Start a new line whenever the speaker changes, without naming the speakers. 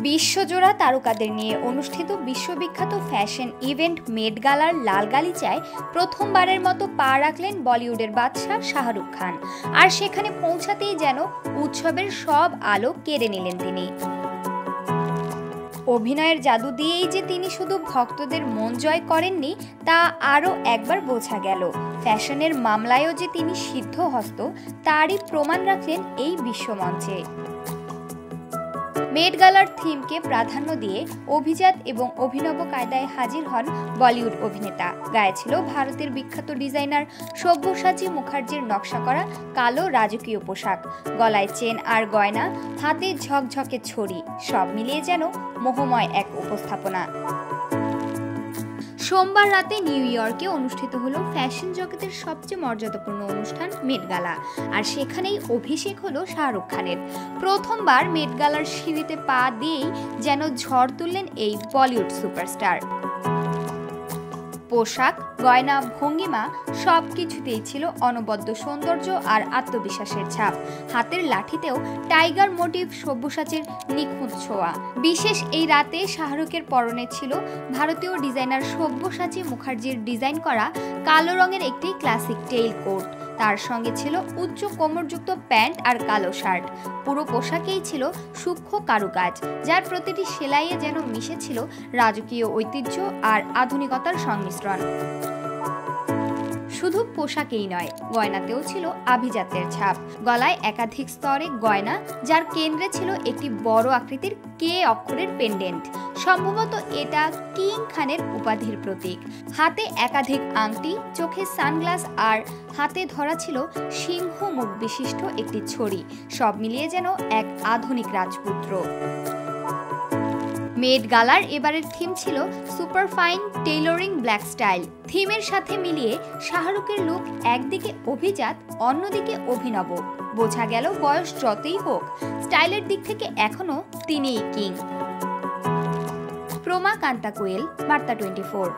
বিশ্বজোড়া তারকাদের নিয়ে অনুষ্ঠিত বিশ্ববিখ্যাত ফ্যাশন ইভেন্ট মেট গালার লাল গালিচায় প্রথমবারের মতো পা রাখলেন বলিউডের বাদশা শাহরুখ খান। আর সেখানে পৌঁছাতেই যেন উৎসবের সব আলো কেড়ে নিলেন তিনি। অভিনয়ের জাদু দিয়েই যে তিনি শুধু ভক্তদের মন জয় করেননি তা আরও একবার বোঝা গেল। ফ্যাশনের মামলায়ও যে তিনি সিদ্ধহস্ত তারই প্রমাণ রাখলেন এই বিশ্বমঞ্চে। মেট গালার থিমকে প্রাধান্য দিয়ে অভিজাত এবং অভিনব কায়দায় হাজির হন বলিউড অভিনেতা। গায়ে ছিল ভারতের বিখ্যাত ডিজাইনার সব্যসাচী মুখার্জির নকশা করা কালো রাজকীয় পোশাক, গলায় চেন আর গয়না, হাতে ঝকঝকে ছড়ি, সব মিলিয়ে যেন মোহময় এক উপস্থাপনা। সোমবার রাতে নিউ ইয়র্কে অনুষ্ঠিত হলো ফ্যাশন জগতের সবচেয়ে মর্যাদাপূর্ণ অনুষ্ঠান মেট গালা। আর সেখানেই অভিষেক হলো শাহরুখ খানের। প্রথমবার মেট গালার সিঁড়িতে পা দিয়েই যেন ঝড় তুললেন এই বলিউড সুপারস্টার। পোশাক, গয়না, ভঙ্গিমা সবকিছুতেই ছিল অনবদ্য সৌন্দর্য আর আত্মবিশ্বাসের ছাপ। হাতের লাঠিতেও টাইগার মোটিভ, সব্যসাচীর নিখুঁত ছোঁয়া। বিশেষ এই রাতে শাহরুখের পরনে ছিল ভারতীয় ডিজাইনার সব্যসাচী মুখার্জির ডিজাইন করা কালো রঙের একটি ক্লাসিক টেইল কোট। তার সঙ্গে ছিল উচ্চ কোমরযুক্ত প্যান্ট আর কালো শার্ট। পুরো পোশাকেই ছিল সূক্ষ্ম কারুকাজ, যার প্রতিটি সেলাইয়ে যেন মিশেছিল রাজকীয় ঐতিহ্য আর আধুনিকতার সংমিশ্রণ। শুধু পোশাকেই নয়, গয়নাতেও ছিল আভিজাত্যের ছাপ। গলায় একাধিক স্তরে গয়না, যার কেন্দ্রে ছিল একটি বড় আকৃতির কে অক্ষরের পেন্ডেন্ট। সম্ভবত এটা কিং খানের উপাধির প্রতীক। হাতে একাধিক আংটি, চোখে সানগ্লাস আর হাতে ধরা ছিল সিংহ মুখ বিশিষ্ট একটি ছড়ি। সব মিলিয়ে যেন এক আধুনিক রাজপুত্র। মেট গালার এবারের থিম ছিল super fine tailoring black style. থিমের সাথে মিলিয়ে শাহরুখের লুক একদিকে অভিজাত, অন্যদিকে অভিনব। বোঝা গেল বয়স যতই হোক, স্টাইলের দিক থেকে এখনো তিনিই কিং। প্রমা কান্তা কোয়েল, বার্তা 24।